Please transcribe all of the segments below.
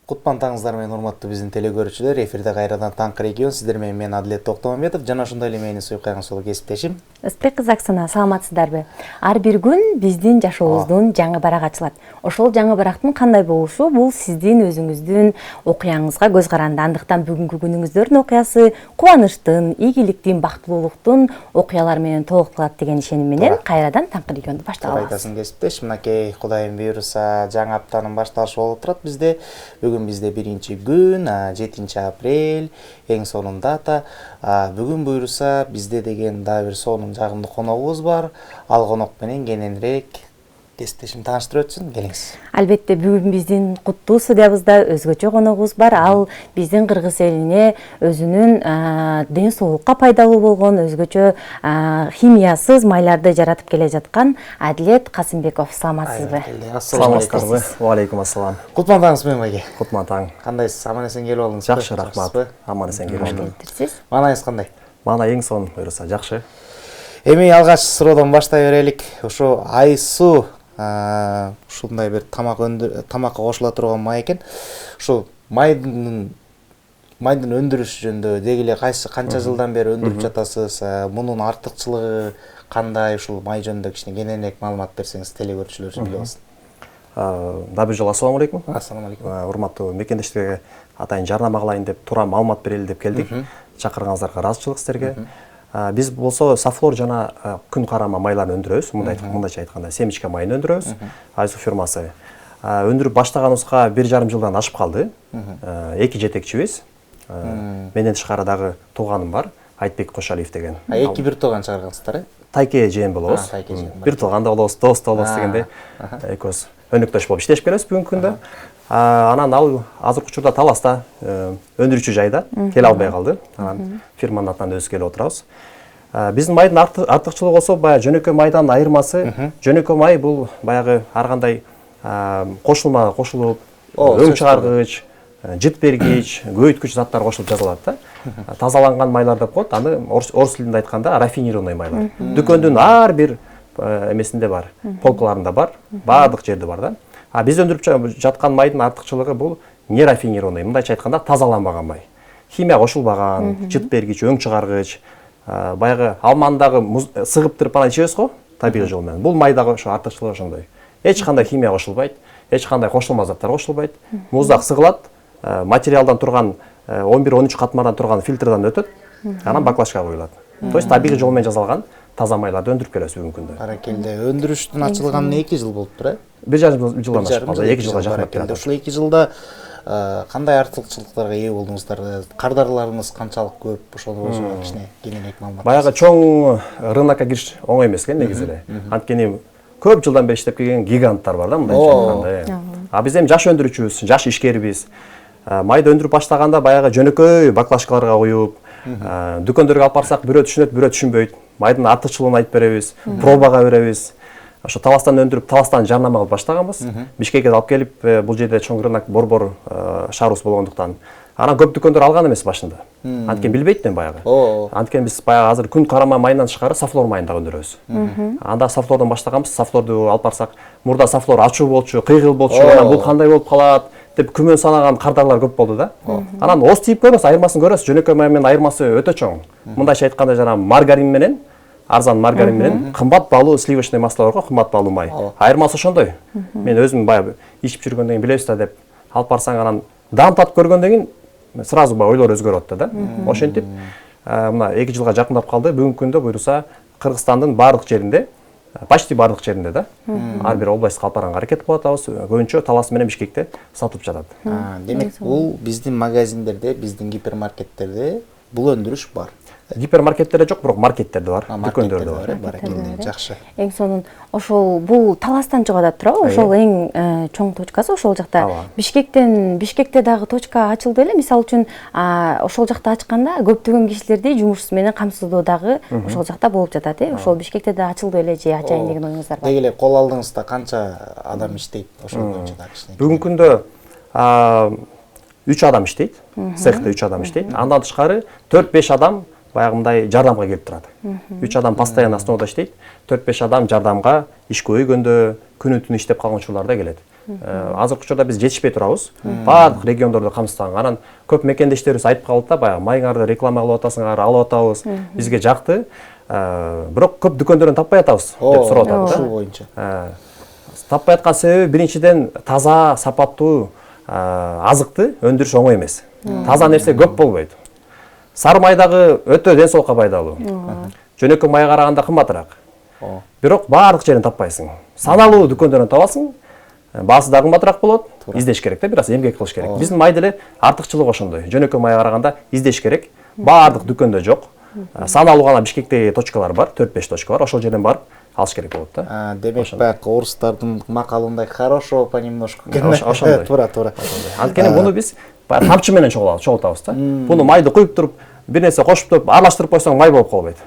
Кутмантаңыздар менен урматтуу биздин телекөрүүчүлөр, эфирде кайрадан Таңкы регион, сиздер менен мен Адилет Токтомамбетов жана ошондой эле менин суйкайган сулуу кесиптешим Ысбек Кызаксына, саламатсыздарбы? Ар бир күн биздин жашообуздун жаңы барак ачылат. Ошол жаңы барактын кандай болушу бул сиздин өзүңүздүн окуяңызга көз каранды. Андыктан бүгүнкү күнүңүздөрдүн окуясы кубанычтын, ийгиликтин, бактылуулуктун окуялары менен толукталат деген ишеним менен кайрадан Таңкы регионду башталабыз. Айтасын кесиптеш, мынакей Кудайым буйруса жаңы аптанын башталышы болуп турат бизде. Бүгүн бизде 1-күн, 7 апрель, эң сонун дата. Бүгүн буйруса бизде деген дагы бир сонун жагымдуу коногубуз бар. Ал конок менен кененирээк кесиптешим тааныштырып өтсүн, келиңиз. Албетте бүгүн биздин куттуу студиябызда өзгөчө коногубуз бар. Ал биздин кыргыз элине өзүнүн ден соолукка пайдалуу болгон өзгөчө химиясыз майларды жаратып келе жаткан Адилет Касымбеков. Саламатсызбы? Саламатсызбы? Валейкум ассалам. Кутмантаңыз менен байке. Кутмантаң. Кандайсыз? Аман эсен келип алдыңызбы? Жакшы, рахмат. Аман эсен келип алдым. Маанайыңыз кандай? Маана эң сонун буйруса, жакшы. Эми алгач суроодон баштай берелик. Ошо Айсуу ушундай бир тамакка кошула турган май экен. Ушу майдын өндүрүшү жөнүндө деги эле канча жылдан бери өндүрүп жатасыз? Мунун артыкчылыгы кандай? Ушул май жөнүндө кичине кененирээк маалымат берсеңиз, телекөрүүчүлөр үчүн билип алсын. Дагы бир жолу ассаламу алейкум. Ассаламу алейкум. Урматтуу мекендештерге атайын жарнама кылайын деп, туура маалымат берели деп келдик. Чакырганыңыздарга ыраазычылык сиздерге. Биз болсо Сафлор жана күн карама майларын өндүрөбүз. Мындайча айтканда, семечка майын өндүрөбүз. Айсуу фирмасы. Өндүрүп баштаганыбызга 1,5 жылдан ашып калды. Эки жетекчибиз. Менден тышкары дагы тууганым бар, Айтбек Кошалиев деген. Эки бир тууган чыгаргансыздар, э? Тайке жээн болобуз. Бир тууганда болобуз, дос болобуз дегенде экөөбүз өнөктөш болуп иштешип келебиз бүгүнкү күндө. Анан ал азыркы учурда Таласта өндүрүүчү жайда келе албай калды. Анан фирманын атынан өзү келип отурабыз. Биздин майдын артыкчылыгы болсо баягы жөнөкөй майдан айырмасы. Жөнөкөй май бул баягы ар кандай кошулма кошулуп, өң чыгаргыч, жыт бергич, көбөйткүч заттар кошулуп жасалат да. Тазаланган майлар деп коет. Аны орус тилинде айтканда рафинированный майлар. Дүкөндүн ар бир эмесинде бар, полкаларында бар, баардык жерде бар да. Биз өндүрүп жаткан майдын артыкчылыгы бул не рафинированный, мындайча айтканда тазаланбаган май. Химия кошулбаган, жыт бергич, өң чыгаргыч, баягы алмандагы сыгып туруп анан ичебиз го, табигый жол менен. Бул майдагы ошо артыкчылыгы ошондой. Эч кандай химия кошулбайт, эч кандай кошулма заттар кошулбайт. Муздак сыгылат, материалдан турган 11-13 катмардан турган фильтрден өтөт, анан баклажка коюлат. То есть табигый жол менен жасалган таза майларды өндүрүп келебиз бүгүнкү күндө. Баракелде. Өндүрүштүн ачылганына 2 жыл болуптур, э? 1,5 жылдан ашып калды, 2 жылга жакын келди. Ушул 2 жылда кандай артыкчылыктарга ээ болдуңуздар? Кардарларыңыз канчалык көп? Ошону кичине кененирээк маалымат. Баягы чоң рынокко кириш оңой эмес экен негизи эле. Анткени көп жылдан бери иштеп келген гиганттар бар да, мындайча айтканда. Биз эми жаш өндүрүүчүбүз, жаш ишкербиз. Майды өндүрүп баштаганда баягы жөнөкөй баклажкаларга коюп, дүкөндөргө алып барсак бирөө түшүнөт, бирөө түшүнбөйт. Майдын артыкчылыгын айтып беребиз, пробага беребиз. Ошо Таластан өндүрүп, Таластан жарнама кылып баштаганбыз. Бишкекке алып келип, бул жерде чоң рынок борбор шаарыбыз болгондуктан анан көп дүкөндөр алган эмес башында. Анткени билбейт мен баягы. Анткени биз баягы азыр күн карама майынан тышкары Сафлор майын да өндүрөбүз. Анда Сафлордон баштаганбыз. Сафлорду алып барсак, мурда Сафлор ачуу болчу, кыйгыл болчу, анан бул кандай болуп калат деп күмөн санаган кардарлар көп болду да. Анан ос тийип көрөсүз, айырмасын көрөсүз. Жөнөкөй май менен айырмасы өтө чоң. Мындайча айтканда жана маргарин менен, арзан маргарин менен кымбат баалуу сливочный масло бар го, кымбат баалуу май. Айырмасы ошондой. Мен өзүм баягы ичип жүргөндөн кийин билебиз да деп алып барсаң анан даам татып көргөндөн кийин сразу баягы ойлор өзгөрөт да. Ошентип мына 2 жылга жакындап калды. Бүгүнкү күндө буйруса Кыргызстандын баардык жеринде, почти баардык жеринде да, ар бир областка алып барганга аракет кылып атабыз. Көбүнчө Талас менен Бишкекте сатылып жатат. Демек, бул биздин магазиндерде, биздин гипермаркеттерде бул өндүрүш бар. Гипермаркеттерде жок, бирок маркеттерде бар, дүкөндөрдө бар. Баракелде, жакшы. Эң сонун ошол бул Таластан чыгып атат туурабы? Ошол эң чоң точкасы ошол жакта. Бишкекте дагы точка ачылды эле. Мисалы үчүн ошол жакта ачканда көптөгөн кишилерди жумуш менен камсыздоо дагы ошол жакта болуп жатат, э? Ошол Бишкекте да ачылды эле же ачайын деген оюңуздар бар? Деги эле кол алдыңызда канча адам иштейт ошол боюнча дагы кичине? Бүгүнкү күндө 3 адам иштейт. Цехте 3 адам иштейт. Андан тышкары 4-5 адам баягы мындай жардамга келип турат. 3 адам постоянно основада иштейт, 4-5 адам жардамга иш көйгөндө, күнү-түнү иштеп калган учурларда келет. азыркы учурда биз жетишпей турабыз. Баардык региондордо камсыздаган. Анан көп мекендештерибиз айтып калат да, баягы майыңарды реклама кылып атасыңар, алып атабыз. Бизге жакты. Бирок көп дүкөндөрдөн таппай атабыз деп сурап атат. Ушул боюнча. Таппай аткан себеби биринчиден таза, сапаттуу азыкты өндүрүш оңой эмес. Таза нерсе көп болбойт. Сары майдагы өтө ден соолукка пайдалуу. Жөнөкөй майга караганда кымбатыраак. Бирок баардык жерин таппайсың. Саналуу дүкөндөрдөн табасың. Баасы да кымбатыраак болот. Издеш керек да, бир аз эмгек кылыш керек. Биздин май деле артыкчылыгы ошондой. Жөнөкөй майга караганда издеш керек. Баардык дүкөндө жок. Саналуу гана Бишкектеги точкалар бар, 4-5 точка бар. Ошол жерден барып алыш керек болот да. Демек баягы орустардын макалындай хорошо понемножку. Ошондой. Туура. Анткени муну биз баягы тамчы менен чогултабыз да. Буну майды куюп туруп, бир нерсе кошуп туруп, аралаштырып койсоң май болуп калбайт.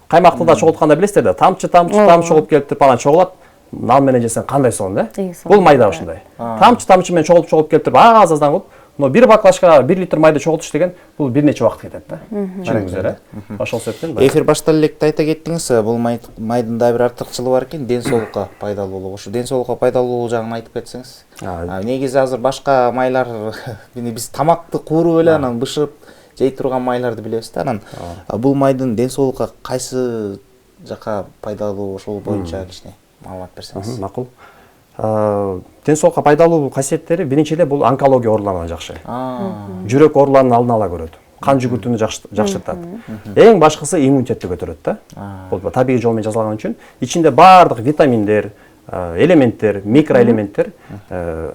Каймакты да чогултканда билесиздер да, тамчы чогулуп келип туруп анан чогулат. Нан менен жесең кандай сонун да? Бул майда ушундай. Тамчы менен чогулуп келип туруп, аз-аздан кылып, но бир баклашка 1 литр майды чогултуш деген бул бир нече убакыт кетет да. Чүрүңүздөр, ошол себептен бар. Эфир башталып электе айта кеттиңиз, бул майдын да бир артыкчылыгы бар экен, ден соолукка пайдалуулугу. Ушу ден соолукка пайдалуулугу жагын айтып кетсеңиз. Негизи азыр башка майлар, биз тамакты кууруп эле анан бышырып жей турган майларды билебиз да. Анан бул майдын ден соолукка кайсы жака пайдалуу, ошол боюнча кичине маалымат берсеңиз. Макул. Ден соолукка пайдалуу касиеттери биринчи эле бул онкология ооруларына жакшы. Жүрөк ооруларынын алдын ала көрөт. Кан жүгүртүүнү жакшыртат. Эң башкысы иммунитетти көтөрөт да. Бул табигый жол менен жасалган үчүн ичинде баардык витаминдер, элементтер, микроэлементтер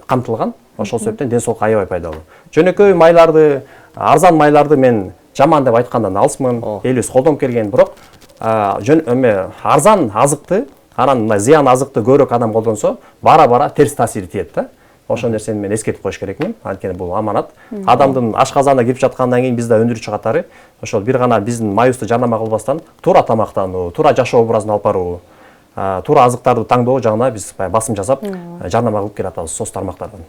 камтылган. Ошол себептен ден соолукка аябай пайдалуу. Жөнөкөй майларды, арзан майларды мен жаман деп айткандан алысмын. Элибиз колдонуп келген, бирок арзан азыкты, анан мына зыян азыкты көбүрөөк адам колдонсо, бара-бара терс таасири тиет да. Ошол нерсени мен эскертип коюш керекмин. Анткени бул аманат. Адамдын ашказанына кирип жаткандан кийин бизде өндүрүүчү катары ошол бир гана биздин майыбызды жарнама кылбастан туура тамактануу, туура жашоо образын алып баруу, туура азыктарды таңдоо жагына биз басым жасап жарнама кылып келатабыз соос тармактардан.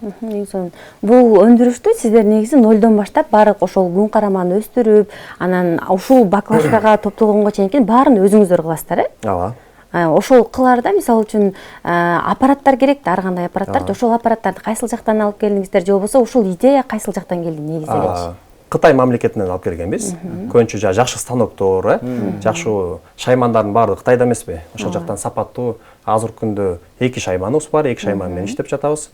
Бул өндүрүштү сиздер негизи нолдон баштап баардык ошол күн караманы өстүрүп, анан ушул баклажкага топтогонго чейин баарын өзүңүздөр кыласыздар, э? Ооба. Ошол кылаарда мисалы үчүн аппараттар керек да, ар кандай аппараттар. Ошол аппараттарды кайсыл жактан алып келдиңиздер же болбосо ушул идея кайсыл жактан келди негизи эле? Кытай мамлекетинен алып келгенбиз. Көбүнчө жакшы станоктор, жакшы шаймандардын баардыгы Кытайда эмеспи? Ошол жактан сапаттуу азыркы күндө 2 шайманыбыз бар, 2 шайман менен иштеп жатабыз.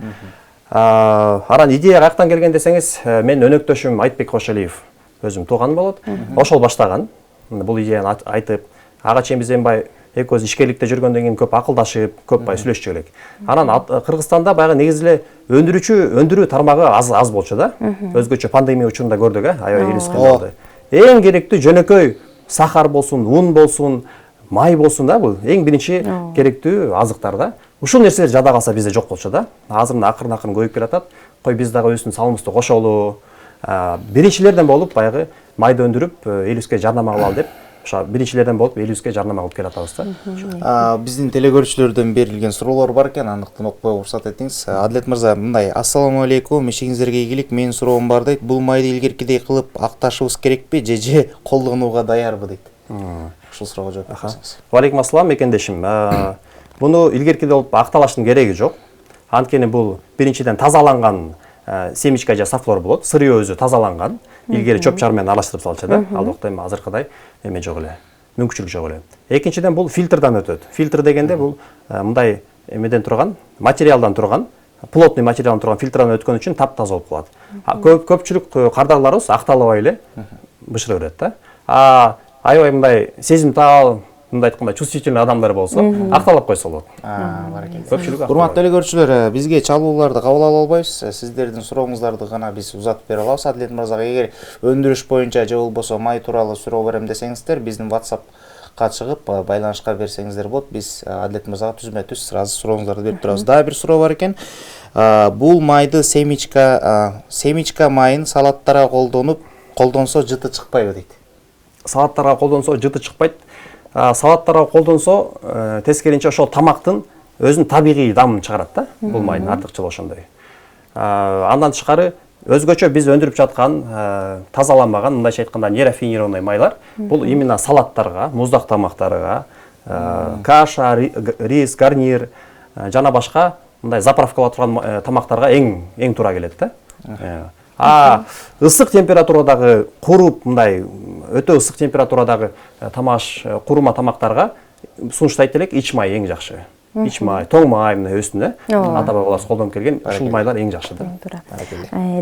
Анан идея каяктан келген десеңиз, мен өнөктөшүм Айтбек Кошалиев өзүм тууганым болот. Ошол баштаган. Бул идеяны айтып, ага чейин биз эмбай экөөбүз ишкерликте жүргөндөн кийин көп акылдашып, көп бай сүйлөшчү элек. Анан Кыргызстанда баягы негизи эле өндүрүү тармагы аз болчу да. Өзгөчө пандемия учурунда көрдүк, аябай элибиз кыйналды. Эң керектүү жөнөкөй сахар болсун, ун болсун, май болсун да, бул эң биринчи керектүү азыктар да. Ушул нерселер жада калса бизде жок болчу да. Азыр акырын көбөйүп келатат. Кой биз дагы өзүбүздүн салымыбызды кошолу. Биринчилерден болуп баягы майды өндүрүп элибизге жарнама кылалы деп ошо биринчилерден болуп элибизге жарнама кылып келатабыз да. Биздин телекөрүүчүлөрдөн берилген суроолор бар экен, андыктан окуйга уруксат этиңиз. Адилет мырза, мындай: ассаламу алейкум, ишиңиздерге ийгилик. Менин суроом бар дейт. Бул майды илгеркидей кылып акташыбыз керекпи же колдонууга даярбы дейт. Ушул суроого жооп берсеңиз. Валейкум ассалам мекендешим. Буну илгеркидей болуп акталаштын кереги жок. Анткени бул биринчиден тазаланган семечка же сафлор болот. Сырыйы өзү тазаланган. Илгери чөп чар менен аралаштырып салчу да. Ал убакта эми азыркыдай эме жок эле. Мүмкүнчүлүк жок эле. Экинчиден бул фильтрдан өтөт. Фильтр дегенде бул мындай эмеден турган, материалдан турган, плотный материалдан турган фильтрдан өткөн үчүн таптаза болуп калат. Көпчүлүк кардарларыбыз акталбай эле бышыра берет да. Аябай мындай сезимтал, мындай айтканда чувствительный адамдар болсо акталап койсо болот. Көпчүлүк. Урматтуу телекөрүүчүлөр, бизге чалууларды кабыл ала албайбыз. Сиздердин сурооңуздарды гана биз узатып бере алабыз. Адилет мырзага эгер өндүрүш боюнча же болбосо май тууралуу суроо берем десеңиздер, биздин WhatsAppка чыгып байланышка берсеңиздер болот. Биз Адилет мырзага түзмө-түз сразу сурооңуздарды берип турабыз. Дагы бир суроо бар экен. Бул майды семечка майын салаттарга колдонсо жыты чыкпайбы дейт. Салаттарга колдонсо жыты чыкпайт. Салаттарга колдонсо тескеринче ошол тамактын өзүнүн табигый дамын чыгарат да. Бул майдын артыкчылыгы ошондой. Андан тышкары өзгөчө биз өндүрүп жаткан тазаланбаган, мындайча айтканда нерафинированный майлар бул именно салаттарга, муздак тамактарга, каша, рис, гарнир жана башка мындай заправкалап турган тамактарга эң туура келет да. Ысык температурадагы куруп мындай өтө ысык температурадагы курума тамактарга сунуштайт элек ич май эң жакшы. Ич май, тоң май мына өсүн ата бабаларыбыз колдонуп келген ушул майлар эң жакшы да.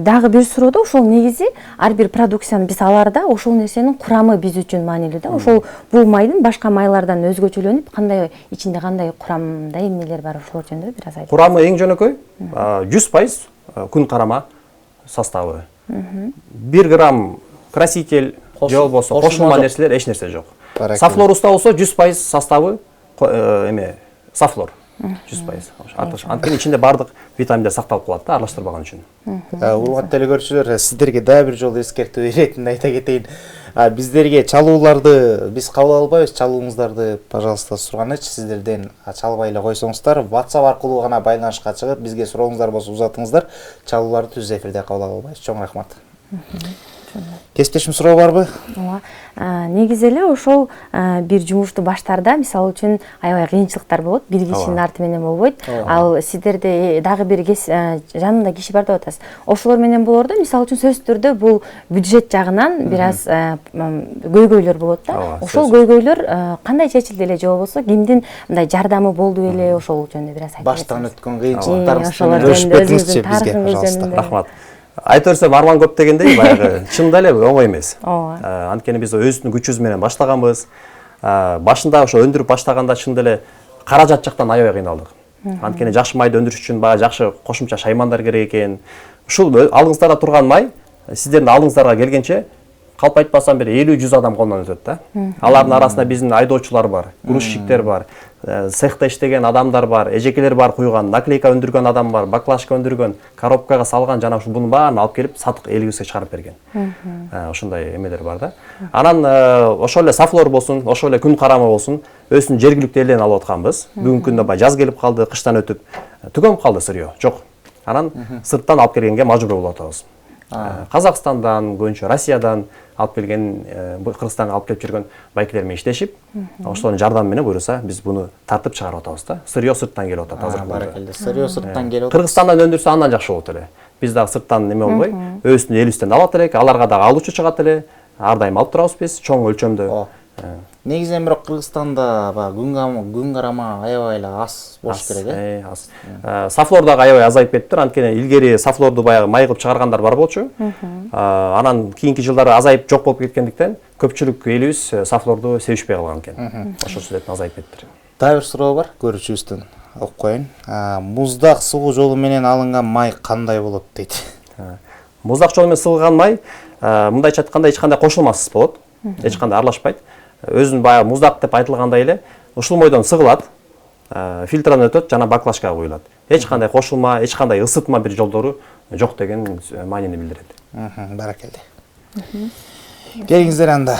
Дагы бир суроо ошол негизи ар бир продукцияны биз аларда ошол нерсенин курамы биз үчүн маанилүү да. Ошол бул майдын башка майлардан өзгөчөлөнүп кандай ичинде кандай курамда эмнелер бар ошол жөнүндө бир аз айтып. Курамы эң жөнөкөй 100% күн карама составы. 1 грамм краситель же болбосо кошулма нерселер эч нерсе жок. Сафлоруста болсо 100% составы сафлор. 100%. Анткени ичинде бардык витаминдер сакталып калат да, аралаштырбаган үчүн. Урматтуу телекөрүүчүлөр, сиздерге дагы бир жолу эскертүү иретинде айта кетейин. Биздерге чалууларды биз кабыл албайбыз. Чалууңуздарды, пожалуйста, сурганычы сиздерден чалбай эле койсоңуздар, WhatsApp аркылуу гана байланышка чыгып, бизге сурооңуздар болсо узатыңыздар. Чалууларды түз эфирде кабыл албайбыз. Чоң рахмат. Кесиптешим суроо барбы? Ооба. Негизи эле ошол бир жумушту баштарда, мисалы үчүн аябай кыйынчылыктар болот. Бир кишинин арты менен болбойт. Ал сиздерде дагы бир жанында киши бар деп атасыз. Ошолор менен болор да, мисалы үчүн сөзсүз түрдө бул бюджет жагынан бир аз көйгөйлөр болот да. Ошол көйгөйлөр кандай чечилди эле же болбосо кимдин мындай жардамы болду эле, ошол жөнүндө бир аз айтып берсеңиз. Баштан өткөн кыйынчылыктарыңызды бөлүшүп кетиңизчи бизге, пожалуйста. Рахмат. Айта берсем арман көп дегендей, баягы чынында эле оңой эмес. Анткени биз өзүбүздүн күчүбүз менен баштаганбыз. Башында ошо өндүрүп баштаганда чынында эле каражат жактан аябай кыйналдык. Анткени жакшы майды өндүрүш үчүн баягы жакшы кошумча шаймандар керек экен. Ушул алдыңыздарда турган май сиздердин алдыңыздарга келгенче калп айтпасам бир 50-100 адам колунан өтөт да. Алардын арасында биздин айдоочулар бар, грузчиктер бар, цехта иштеген адамдар бар, эжекелер бар куйган, наклейка өндүргөн адам бар, баклажка өндүргөн, коробкага салган, жана ушул бунун баарын алып келип сатык элибизге чыгарып берген. Ошондой эмелер бар да. Анан ошол эле сафлор болсун, ошол эле күн карама болсун, өзүнүн жергиликтүү элден алып атканбыз. Бүгүнкү күндө баягы жаз келип калды, кыштан өтүп түгөнүп калды сырьё. Жок. Анан сырттан алып келгенге мажбур болуп атабыз. Казакстандан, көбүнчө Россиядан алып келген, Кыргызстанга алып келип жүргөн байкелер менен иштешип, ошолордун жардамы менен буюрса биз буну тартып чыгарып атабыз да. Сырьё сырттан келип атат азыр. Баракелде. Сырьё сырттан келип атат. Кыргызстандан өндүрсө андан жакшы болот эле. Биз дагы сырттан неме болбой, өзүбүздүн элибизден алат элек, аларга дагы алуучу чыгат эле. Ар дайым алып турабыз биз, чоң өлчөмдө. Негизинен бирок Кыргызстанда күн карама аябай эле аз болуш керек, аз. Сафлор дагы аябай азайып кетиптир. Анткени илгери сафлорду баягы май кылып чыгаргандар бар болчу. Анан кийинки жылдары азайып жок болуп кеткендиктен көпчүлүк элибиз сафлорду себишпей калган экен. Ошол себептен азайып кетиптир. Дагы бир суроо бар, көрүүчүбүздөн окуп коеюн. Муздак сыгуу жолу менен алынган май кандай болот дейт. Муздак жолу менен сыгылган май мындайча айтканда эч кандай кошулмасыз болот. Эч кандай аралашпайт. Өзүн баягы муздак деп айтылгандай эле ушул мойдон сыгылат, фильтрдан өтөт жана баклажкага куюлат. Эч кандай кошулма, эч кандай ысытма бир жолдору жок деген маанини билдирет. Баракелде. Келиңиздер анда.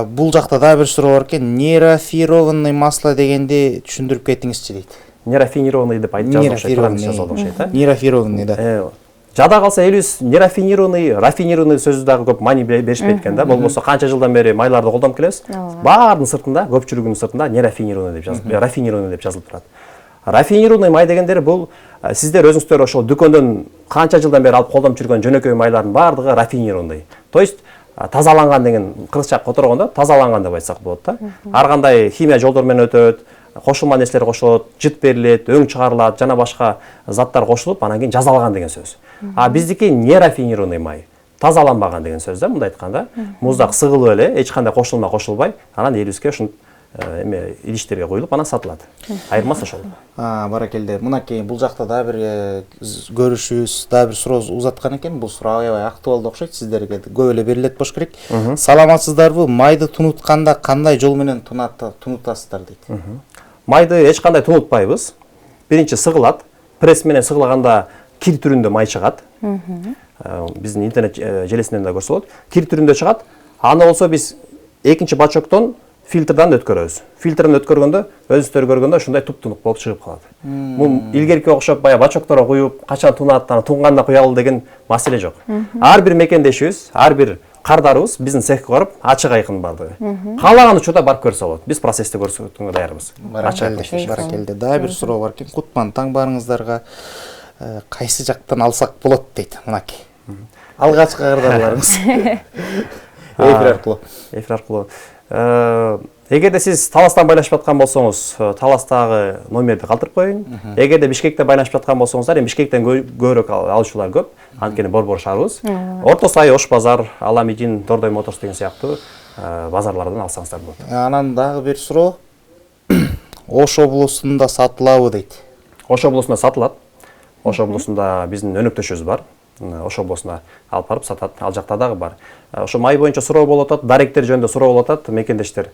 Бул жакта дагы бир суроо бар экен. Нерафинированный масло дегенди түшүндүрүп кетиңизчи дейт. Нерафинированный деп айтып жазылышат. Нерафинированный да. Жада калса элибиз нерафинированный, рафинированный сөзү дагы көп маани беришпейт экен да. Болбосо канча жылдан бери майларды колдонуп келебиз. Баардын сыртында, көпчүлүгүнүн сыртында нерафинированный деп жазылып, рафинированный деп жазылып турат. Рафинированный май дегендер бул сиздер өзүңүздөр ошол дүкөндөн канча жылдан бери алып колдонуп жүргөн жөнөкөй майлардын баардыгы рафинированный. То есть тазаланган деген кыргызча которгондо тазаланган деп айтсак болот да. Ар кандай химия жолдор менен өтөт. Кошулма нерселер кошулот, жыт берилет, өң чыгарылат, жана башка заттар кошулуп, анан кийин жазалган деген сөз. Биздики нерафинированный май, тазаланбаган деген сөз да, мындай айтканда. Муздак сыгылып эле, эч кандай кошулма кошулбай, анан элибизге ушун идиштерге коюлуп, анан сатылат. Айырмасы ошол. Баракелде. Мынакей бул жакта дагы бир көрүшүбүз, дагы бир суроо узаткан экен. Бул суроо аябай актуалдуу окшойт, сиздерге көп эле берилет болуш керек. Саламатсыздарбы? Майды тунутканда кандай жол менен тунутасыздар дейт. Майды эч кандай тунутпайбыз. Биринчи сыгылат. Пресс менен сыгылганда кир түрүндө май чыгат. Биздин интернет желесинен да көрсө болот. Кир түрүндө чыгат. Аны болсо биз экинчи бачоктон фильтрдан өткөрөбүз. Фильтрдан өткөргөндө өзүңүздөр көргөндө ушундай туп-тунук болуп чыгып калат. Бул илгерки окшоп баягы бачокторго куюп, качан тунат, тунганда куялы деген маселе жок. Ар бир мекендешибиз, ар бир кардарыбыз биздин цехке барып ачык айкын бардыгы. Каалаган учурда барып көрсө болот. Биз процессти көрсөтүүгө даярбыз. Баракелде. Дагы бир суроо бар экен. Кутман таңбарыңыздарга кайсы жактан алсак болот дейт мынакей. Алгачкы кырдааларыңыз. Эфир аркылуу. Эгерде сиз Таластан байлашып аткан болсоңуз, Таластагы номерди калтырып коюң. Эгерде Бишкектен байлашып аткан болсоңуздар, эми Бишкектен көбүрөөк алуучулар көп. Анткени Борбор шаарыбыз. Орто Сай, Ош базар, Аламидин, Дордой Моторс деген сыяктуу базарлардан алсаңыздар болот. Анан дагы бир суроо. Ош облусунда сатылабы дейт. Ош облусунда сатылат. Ош облусунда биздин өнөктөшүбүз бар. Ош облусуна алып барып сатат. Ал жакта дагы бар. Ошо май боюнча суроо болуп атат, даректер жөнүндө суроо болуп атат, мекендештер.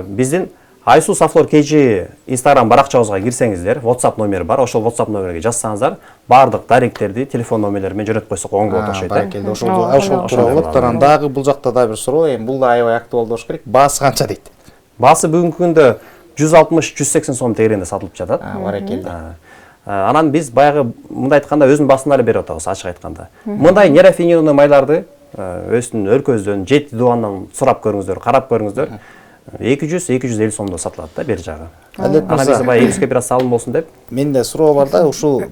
Биздин Айсу Сафлор KG Instagram баракчабызга кирсеңиздер, WhatsApp номери бар. Ошол WhatsApp номерге жазсаңыздар, бардык даректерди, телефон номерлери менен жөнөтүп койсок оң болот окшойт. Баракелде. Ошол туралы болуп, анан дагы бул жакта да бир суроо, эми бул да аябай актуалдуу болуш керек. Баасы канча дейт? Баасы бүгүнкү күндө 160-180 сом тегерегинде сатылып жатат. Баракелде. Анан биз баягы мындай айтканда өзүнүн баасында эле берип атабыз, ачык айтканда. Мындай нерафинированный майларды өзүнүн өлкөбүздөн, Жети Дуандан сурап көрүңүздөр, карап көрүңүздөр. 200-250 сомдо сатылат да бер жагы. Анан биз баягы элибизге бир аз салым болсун деп. Менде суроо бар да, ушул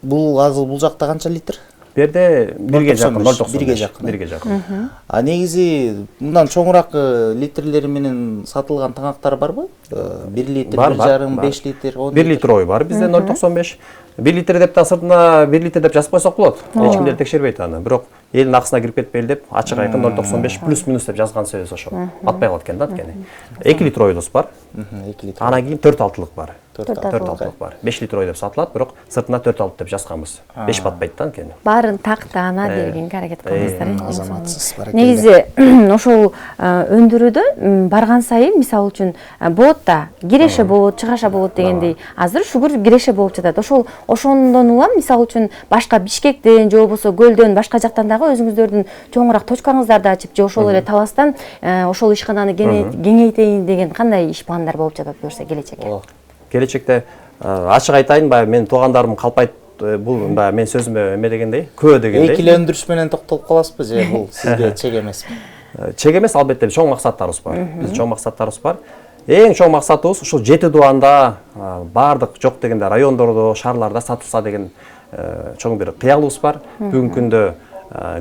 бул азыр бул жакта канча литр? Берде 1ге жакын, 1ге жакын. Негизи мындан чоңураак литрлери менен сатылган таңактар барбы? 1 литр, 1,5, 5 литр, 10 1 литровый бар бизде 0,95. 1 литр деп сыртына 1 литр деп жазып койсок болот. Эч ким деле текшербейт аны. Бирок элдин акысына кирип кетпейли деп ачык айкын 0,95 плюс-минус деп жазган сөз ошо. Батпай калат экен да анткени. 2 литровыйдус бар. 2 литр. Анан кийин 4 алтылык бар. 4 алтылык бар. 5 литровый деп сатылат, бирок сыртына 4 алты деп жазганбыз. 5 батпайт да анткени. Баарын тактаана бергенге аракет кылыңыздар. Азаматсыз баракелде. Негизи ошол өндүрүүдө барган сайын мисалы үчүн болот да, киреше болот, чыгаша болот дегендей. Азыр шүгүр киреше болуп жатат. Ошондон улам мисалы үчүн башка Бишкектен же болбосо Көлдөн, башка жактан дагы өзүңүздөрдүн чоңураак точкаңыздарды ачып же ошол эле Таластан ошол ишкананы кеңейтейин деген кандай иш пландар болуп жатат буюрса келечекке? Келечекте ачык айтайын, баягы менин туугандарым калпайт, бул баягы мен сөзүмө эме дегендей, көө дегендей. Экили өндүрүш менен токтолуп каласызбы же бул сизге чек эмеспи? Чек эмес, албетте чоң максаттарыбыз бар. Биздин чоң максаттарыбыз бар. Эң чоң максатыбыз ушул Жети Дуанда бардык жок дегенде райондордо, шаарларда сатылса деген чоң бир кыялыбыз бар. Бүгүнкү күндө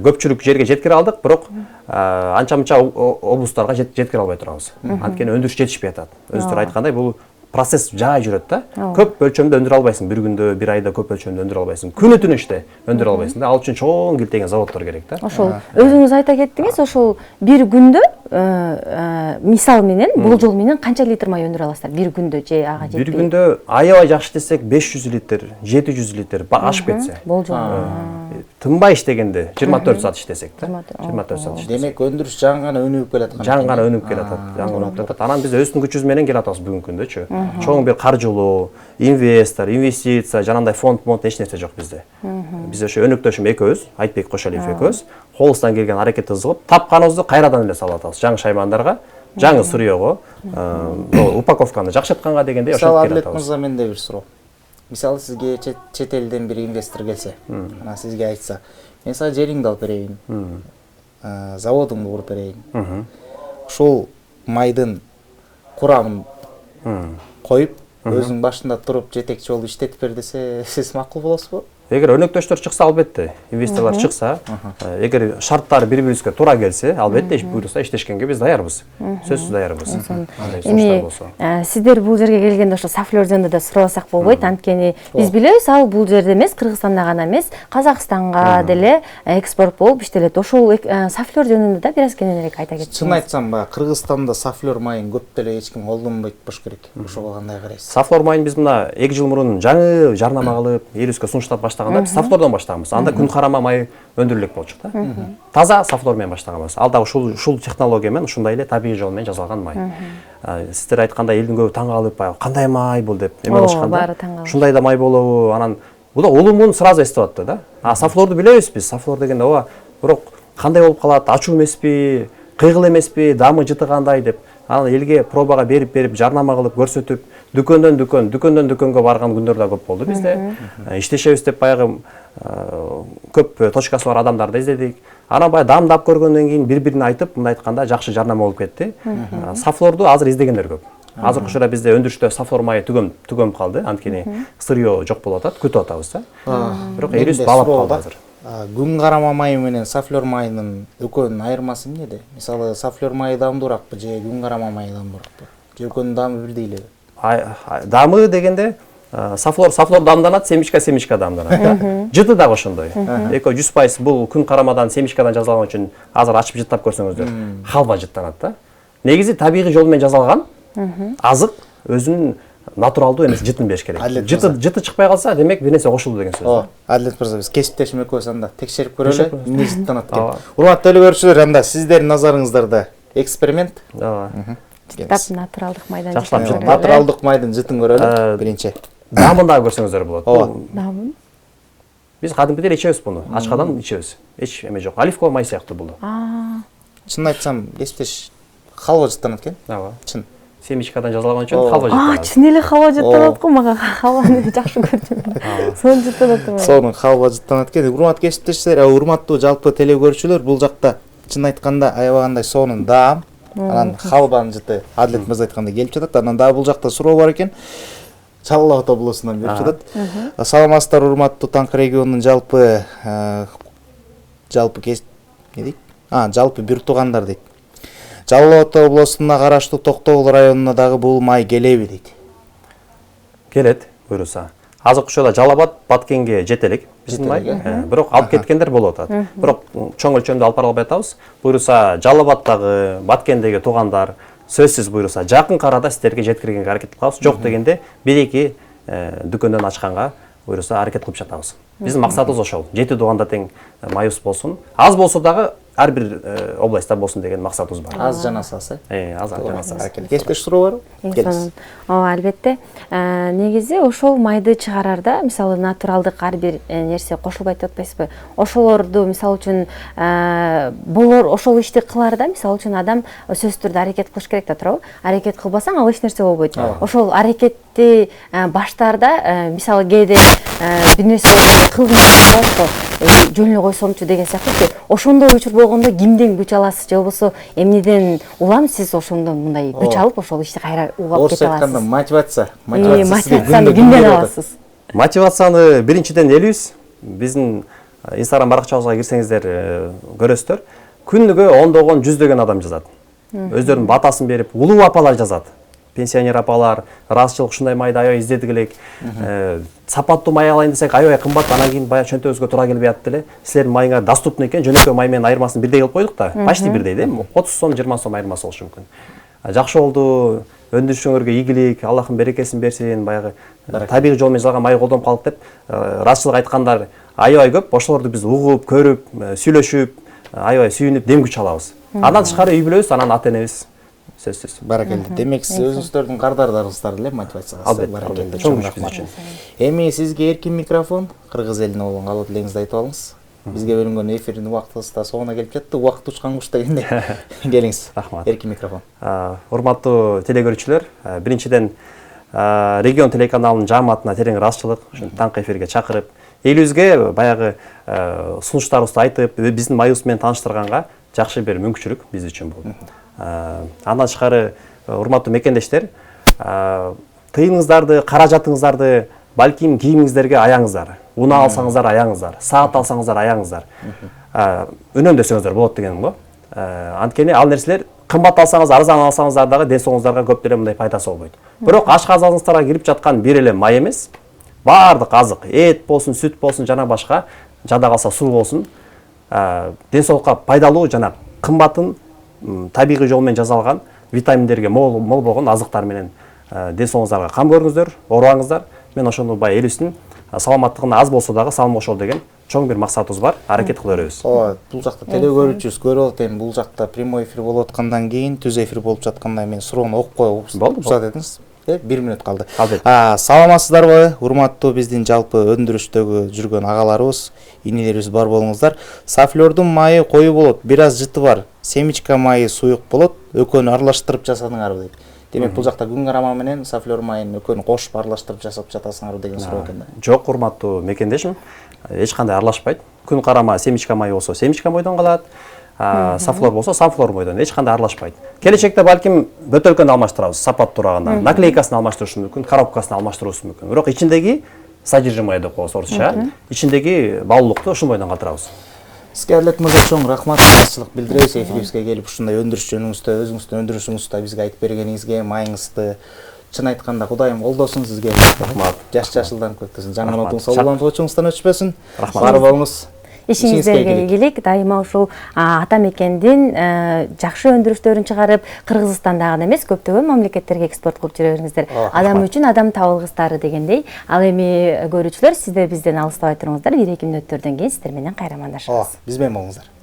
көпчүлүк жерге жеткире алдык, бирок анча-мынча облустарга жеткире албай турабыз. Анткени өндүрүш жетишпей атат. Өзүңүздөр айткандай, бул процесс жай жүрөт да. Көп өлчөмдө өндүрө албайсың, бир күндө, бир айда көп өлчөмдө өндүрө албайсың. Күнү түнү иште өндүрө албайсың да. Ал үчүн чоң килтеген заводдор керек да. Ошол өзүңүз айта кеттиңиз, ошол бир күндө мисал менен, болжол менен канча литр май өндүрө аласыздар бир күндө же ага жетпей? Бир күндө аябай жакшы десек 500 литр, 700 литр ашып кетсе. Болжол. Тынбай иштегенде 24 саат иштесек да. 24 саат иштесек. Демек өндүрүш жаңы гана өнүгүп келаткан. Жаңы гана өнүгүп келатат. Анан биз өзүбүздүн күчүбүз менен келатабыз бүгүнкү күндөчү. Чоң бир каржылоо, инвестор, инвестиция, жанагындай фонд эч нерсе жок бизде. Биз ошо өнөктөшүм экөөбүз, Айтбек Кошалиев экөөбүз колубуздан келген аракетибизди кылып, тапканыбызды кайрадан эле салып атабыз. Жаңы шаймандарга, жаңы сырьёго, упаковканы жакшыртканга дегендей ошентип келатабыз. Мисалы, Адлет мырза, менде бир суроо. Мисалы, сизге чет элден бир инвестор келсе, анан сизге айтса, мен сага жериңди алып берейин, заводуңду куруп берейин. Ушул майдын курамын коюп, өзүң башында туруп жетекчи болуп иштетип бер десе, сиз макул болосузбу? Эгер өнөктөштөр чыкса, албетте, инвесторлор чыкса, эгер шарттары бири-бирибизге туура келсе, албетте буйруса иштешкенге биз даярбыз. Сөзсүз даярбыз. Эми сиздер бул жерге келгенде ошо сафлер жөнүндө да сурабасак болбойт, анткени биз билебиз, ал бул жерде эмес, Кыргызстанда гана эмес, Казакстанга деле экспорт болуп иштелет. Ошол сафлер жөнүндө да бир аз кененирээк айта кетсеңиз. Чын айтсам, Кыргызстанда сафлер майын көп деле эч ким колдонбойт болуш керек. Ошого кандай карайсыз? Сафлер майын биз мына 2 жыл мурун жаңы жарнама кылып, элибизге сунуштап баштаганда биз сафлордон баштаганбыз. Анда күн карама май өндүрүлөк болчу да. Таза сафлор менен баштаганбыз. Ал да ушул технология менен, ушундай эле табигый жол менен жасалган май. Сиздер айткандай, элдин көбү таң калып, кандай май бул деп эме кылышканда. Ушундай да май болобу? Анан бул да улумун сразу эстеп атты да. Сафлорду билебиз биз. Сафлор дегенде ооба, бирок кандай болуп калат? Ачуу эмеспи? Кыйгыл эмеспи? Дамы жыты кандай деп анан элге пробага берип жарнама кылып көрсөтүп, дүкөндөн барган күндөр да көп болду бизде. Иштешебиз деп баягы көп точкасы бар адамдарды издедик. Анан баягы дамдап көргөндөн кийин бири-бирине айтып, мындай айтканда жакшы жарнама болуп кетти. Сафлорду азыр издегендер көп. Азыркы учурда бизде өндүрүштө сафлор майы түгөнүп калды. Анткени сырьё жок болуп атат, күтүп атабыз да. Бирок элибиз баалап калды азыр. Күн карама майы менен сафлор майынын экөөнүн айырмасы эмнеде? Мисалы, сафлор майы даамдууракпы же күн карама майы даамдууракпы? Же экөөнүн даамы бирдей элеби? Даамы дегенде сафлор даамданат, семечка даамданат. Жыты дагы ошондой. Экөө 100% бул күн карамадан, семечкадан жасалган үчүн азыр ачып жыттап көрсөңүздөр, халва жыттанат да. Негизи табигый жол менен жасалган азык өзүнүн натуралдуу эмес жытын бериш керек. Жыты чыкпай калса, демек бир нерсе кошулду деген сөз. Адилет мырза, биз кесиптешим экөөбүз анда текшерип көрөлү, эмне жыттанат экен. Урматтуу телекөрүүчүлөр, анда сиздердин назарыңыздарда эксперимент. Жыттап натуралдык майдан. Жакшылап натуралдык майдын жытын көрөлү биринчи. Даамын дагы көрсөңүздөр болот. Даамын? Биз кадимкидей ичебиз буну. Ачкадан ичебиз. Эч эме жок. Оливковый май сыяктуу бул. Чын айтсам, кесиптеш халва жыттанат экен. Ооба. Чын. Семечкадан жасалган үчүн халва жыттанат. Чын эле халва жыттанат го, мага халваны жакшы көрдүм. Сонун жыттанат экен. Сонун халва жыттанат экен. Урматтуу кесиптештер, урматтуу жалпы телекөрүүчүлөр, бул жакта чын айтканда аябагандай сонун даам, анан халванын жыты Адилет мырза айткандай келип жатат. Анан дагы бул жакта суроо бар экен. Чалла Ата облусунан берип жатат. Саламатсыздар, урматтуу Танк регионунун жалпы жалпы бир туугандар дейт. Жалал Ата облусуна караштуу Токтогул районуна дагы бул май келеби дейт. Келет, буюрса. Азыркы учурда Жалал Абад, Баткенге жетелик биздин май. Бирок алып кеткендер болуп атат. Бирок чоң өлчөмдө алып бара албай атабыз. Буюрса Жалал Абаддагы, Баткендеги туугандар сөзсүз буюрса жакын арада сиздерге жеткиргенге аракет кылабыз. Жок дегенде 1-2 дүкөндөн ачканга буюрса аракет кылып жатабыз. Биздин максатыбыз ошол. 7 тууганда тең майыбыз болсун. Аз болсо дагы ар бир областта болсун деген максатыбыз бар. Аз жанасасы. Аз жанасасы. Кесиптеш суроо барбы? Сонун. Албетте. Негизи ошол майды чыгарарда, мисалы натуралдык ар бир нерсе кошулбайт деп атпайсызбы? Ошолорду мисалы үчүн болор, ошол ишти кыларда, мисалы үчүн адам сөзсүз түрдө аракет кылыш керек да, туурабы? Аракет кылбасаң ал эч нерсе болбойт. Ошол аракетти баштаарда, мисалы кээде бир нерсе кылгым жөн эле койсомчу деген сыяктуу. Ошондой учур болгондо кимден күч аласыз же болбосо эмнеден улам сиз ошондон мындай күч алып ошол ишти кайра угап кете аласыз? Орусча мотивация. Мотивацияны кимден аласыз? Мотивацияны биринчиден элибиз. Биздин Instagram баракчабызга кирсеңиздер көрөсүздөр. Күнүгө ондогон, жүздөгөн адам жазат. Өздөрүнүн батасын берип, улуу апалар жазат. Пенсионер апалар, ыраазычылык ушундай майды аябай издедик элек. Сапаттуу май алайын десек аябай кымбат, анан кийин баягы чөнтөгүбүзгө туура келбей атты эле. Силердин майыңар доступный экен, жөнөкөй май менен айырмасын бирдей кылып койдук да. Почти бирдей да, 30 сом, 20 сом айырмасы болушу мүмкүн. Жакшы болду, өндүрүшүңөргө ийгилик, Аллахым берекесин берсин, баягы табигый жол менен жасалган май колдонуп калдык деп ыраазычылык айткандар аябай көп. Ошолорду биз угуп, көрүп, сүйлөшүп, аябай сүйүнүп, дем күч алабыз. Андан тышкары үй бүлөбүз, анан ата энебиз сөзсүз. Баракелде. Демек сиз өзүңүздөрдүн кардардарыңыздар эле мотивацияга. Албетте, чоң күч. Эми сизге эркин микрофон, кыргыз элине болгон каалоо тилегиңизди айтып алыңыз. Бизге бөлүнгөн эфирдин убактыбыз да соңуна келип жатты. Убакыт учкан куш дегендей. Келиңиз. Рахмат. Эркин микрофон. Урматтуу телекөрүүчүлөр, биринчиден регион телеканалынын жааматына терең ыраазычылык, ушул Танк эфирге чакырып, элибизге баягы сунуштарыбызды айтып, биздин майыбыз менен тааныштырганга жакшы бир мүмкүнчүлүк биз үчүн болду. Андан тышкары урматтуу мекендештер, тыйыныңыздарды, каражатыңыздарды балким кийимиңиздерге аяңыздар. Уна алсаңыздар аяңыздар, саат алсаңыздар аяңыздар. Үнөмдөсөңүздөр болот дегеним го. Анткени ал нерселер кымбат алсаңыз, арзан алсаңыздар дагы ден соолугуңуздарга көп деле мындай пайдасы болбойт. Бирок ашказаныңыздарга кирип жаткан бир эле май эмес, баардык азык, эт болсун, сүт болсун жана башка, жада калса суу болсун, ден соолукка пайдалуу жана кымбатын табигый жол менен жасалган витаминдерге мол болгон азыктар менен ден соолугуңуздарга кам көрүңүздөр, оорубаңыздар. Мен ошону бай элибиздин саламаттыгына аз болсо дагы салым кошол деген чоң бир максатыбыз бар. Аракет кыла беребиз. Бул жакта телекөрүүчүбүз көрүп атат, эми бул жакта прямой эфир болуп аткандан кийин, түз эфир болуп жаткандан мен суроону окуп коюп уруксат этиңиз. 1 мүнөт калды. Саламатсыздарбы? Урматтуу биздин жалпы өндүрүштөгү жүргөн агаларыбыз, инилерибиз бар болуңуздар. Сафлордун майы коюу болот, бир аз жыты бар. семечка майы суюк болот, экөөнү аралаштырып жасадыңарбы дейт. Демек бул жакта күн карама менен сафлер майын экөөнү кошуп аралаштырып жасап жатасыңарбы деген суроо экен да. Жок, урматтуу мекендешим. Эч кандай аралашпайт. Күн карама семечка майы болсо семечка майдан калат. Сафлор болсо сафлор майдан эч кандай аралашпайт. Келечекте балким бөтөлкөнү алмаштырабыз, сапат тураганда. Наклейкасын алмаштырышыбыз мүмкүн, коробкасын алмаштырышыбыз мүмкүн. Бирок ичиндеги содержимое деп коебуз орусча. Ичиндеги баалуулукту ушул бойдон калтырабыз. Сизге Адилет мырза чоң рахмат, ыраазычылык билдиребиз эфирибизге келип ушундай өндүрүш жөнүңүздө, өзүңүздүн өндүрүшүңүздү бизге айтып бергениңизге, майыңызды чын айтканда Кудайым колдосун сизге. Рахмат. Жаш-жашылдан көктөсүн. Жаңы нотуң соолулантуучуңуздан өчпөсүн. Рахмат. Бар болуңуз. Ишиңизге ийгилик, дайыма ушул ата мекендин жакшы өндүрүштөрүн чыгарып, Кыргызстанда гана эмес, көптөгөн мамлекеттерге экспорт кылып жүрө бериңиздер. Адам үчүн адам табылгыстары дегендей. Ал эми көрүүчүлөр, сиз да бизден алыстабай туруңуздар. 1-2 мүнөттөрдөн кийин сиздер менен кайра амандашабыз. Биз менен болуңуздар.